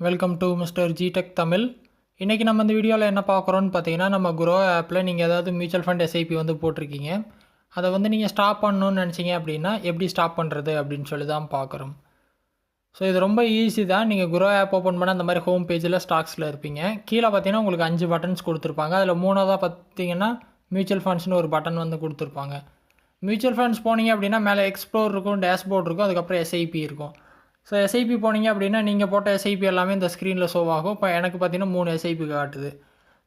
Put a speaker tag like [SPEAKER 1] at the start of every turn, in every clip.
[SPEAKER 1] Welcome to Mister G Tech Tamil. இன்றைக்கி நம்ம இந்த வீடியோவில் என்ன பார்க்குறோன்னு பார்த்தீங்கன்னா, நம்ம குரோ ஆப்பில் நீங்கள் ஏதாவது மியூச்சுவல் ஃபண்ட் எஸ்ஐபி வந்து போட்டிருக்கீங்க. அதை வந்து நீங்கள் ஸ்டாப் பண்ணணும்னு நினச்சிங்க அப்படின்னா எப்படி ஸ்டாப் பண்ணுறது அப்படின்னு சொல்லி தான் பார்க்குறோம். ஸோ இது ரொம்ப ஈஸி தான். நீங்கள் குரோ ஆப் ஓப்பன் பண்ண அந்த மாதிரி ஹோம் பேஜில் ஸ்டாக்ஸில் இருப்பீங்க. கீழே பார்த்தீங்கன்னா உங்களுக்கு 5 பட்டன்ஸ் கொடுத்துருப்பாங்க. அதில் மூணாவதாக பார்த்தீங்கன்னா மியூச்சுவல் ஃபண்ட்ஸ்னு ஒரு பட்டன் வந்து கொடுத்துருப்பாங்க. மியூச்சுவல் ஃபண்ட்ஸ் போனீங்க அப்படின்னா மேலே எக்ஸ்ப்ளோர் இருக்கும், டேஷ்போர்ட் இருக்கும், அதுக்கப்புறம் எஸ்ஐபி இருக்கும். ஸோ எஸ்ஐபி போனீங்க அப்படின்னா நீங்கள் போட்ட எஸ்ஐபி எல்லாமே இந்த ஸ்க்ரீனில் ஷோ ஆகும். இப்போ எனக்கு பார்த்தீங்கன்னா 3 எஸ்ஐபி காட்டுது.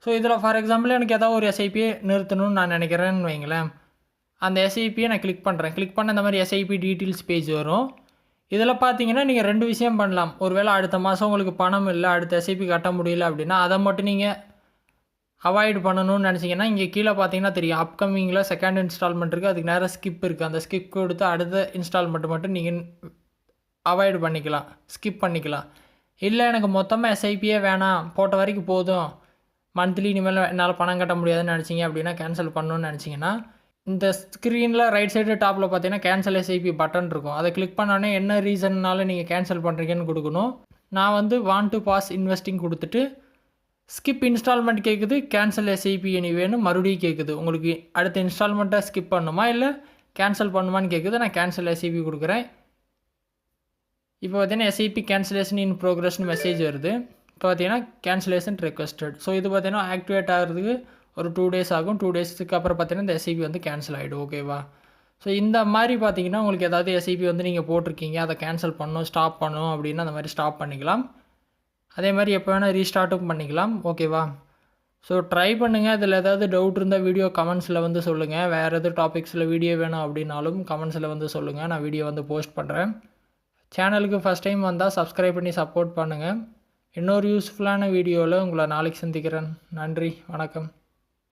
[SPEAKER 1] ஸோ இதில் ஃபார் எக்ஸாம்பிள் எனக்கு ஏதாவது ஒரு எஸ்ஐபியை நிறுத்தணும்னு நான் நினைக்கிறேன்னு வைங்களேன். அந்த எஸ்ஐபியை நான் கிளிக் பண்ணுறேன். கிளிக் பண்ண இந்த மாதிரி எஸ்ஐபி டீட்டெயில்ஸ் பேஜ் வரும். இதில் பார்த்தீங்கன்னா நீங்கள் 2 விஷயம் பண்ணலாம். ஒருவேளை அடுத்த மாதம் உங்களுக்கு பணம் இல்லை, அடுத்த எஸ்ஐபி கட்ட முடியல அப்படின்னா அதை மட்டும் நீங்கள் அவாய்ட் பண்ணணும்னு நினச்சிங்கன்னா இங்கே கீழே பார்த்தீங்கன்னா தெரியும், அப்கமிங்கில் செகண்ட் இன்ஸ்டால்மெண்ட் இருக்குது, அதுக்கு நேரம் ஸ்கிப் இருக்குது. அந்த ஸ்கிப் கொடுத்து அடுத்த இன்ஸ்டால்மெண்ட் மட்டும் நீங்கள் அவாய்டு பண்ணிக்கலாம், ஸ்கிப் பண்ணிக்கலாம். இல்லை எனக்கு மொத்தமாக எஸ்ஐபியே வேணாம், போட்ட வரைக்கும் போதும், மந்த்லி இனிமேல் என்னால் பணம் கட்ட முடியாதுன்னு நினச்சிங்க அப்படின்னா கேன்சல் பண்ணணும்னு நினச்சிங்கன்னா இந்த ஸ்க்ரீனில் ரைட் சைடு டாப்பில் பார்த்தீங்கன்னா கேன்சல் எஸ்ஐபி பட்டன் இருக்கும். அதை கிளிக் பண்ணோன்னே என்ன ரீசன்னால நீங்கள் கேன்சல் பண்ணுறீங்கன்னு கொடுக்கணும். நான் வந்து வாண்ட் டு பாஸ் இன்வெஸ்டிங் கொடுத்துட்டு ஸ்கிப் இன்ஸ்டால்மெண்ட் கேட்குது, கேன்சல் எஸ்ஐபி எனிவேன்னு மறுபடியும் கேட்குது. உங்களுக்கு அடுத்த இன்ஸ்டால்மெண்ட்டை ஸ்கிப் பண்ணணுமா இல்லை கேன்சல் பண்ணுமான்னு கேட்குது. நான் கேன்சல் எஸ்ஐபி கொடுக்குறேன். இப்போ பார்த்தீங்கன்னா எஸ்ஐபி கேன்சலேஷன் இன் ப்ரோக்ரஸ்னு மெசேஜ் வருது. இப்போ பார்த்தீங்கன்னா கேன்சலேஷன் ரெக்வஸ்டட். ஸோ இது பார்த்தீங்கன்னா ஆக்டிவேட் ஆகிறதுக்கு ஒரு 2 days ஆகும். 2 daysக்கு அப்புறம் பார்த்தீங்கன்னா இந்த எஸ்ஐபி வந்து கேன்சல் ஆகிடும். ஓகேவா? ஸோ இந்த மாதிரி பார்த்தீங்கன்னா உங்களுக்கு ஏதாவது எஸ்ஐபி வந்து நீங்கள் போட்டிருக்கீங்க, அதை கேன்சல் பண்ணணும், ஸ்டாப் பண்ணணும் அப்படின்னா அந்த மாதிரி ஸ்டாப் பண்ணிக்கலாம். அதே மாதிரி எப்போ வேணால் ரீஸ்டார்ட்டும் பண்ணிக்கலாம். ஓகேவா? ஸோ ட்ரை பண்ணுங்கள். இதில் ஏதாவது டவுட் இருந்தால் வீடியோ கமெண்ட்ஸில் வந்து சொல்லுங்கள். வேறு எதுவும் டாபிக்ஸில் வீடியோ வேணும் அப்படின்னாலும் கமெண்ட்ஸில் வந்து சொல்லுங்கள். நான் வீடியோ வந்து போஸ்ட் பண்ணுறேன். சேனலுக்கு ஃபஸ்ட் டைம் வந்தால் சப்ஸ்கிரைப் பண்ணி சப்போர்ட் பண்ணுங்கள். இன்னொரு யூஸ்ஃபுல்லான வீடியோவில் உங்களை நாளைக்கு சந்திக்கிறேன். நன்றி, வணக்கம்.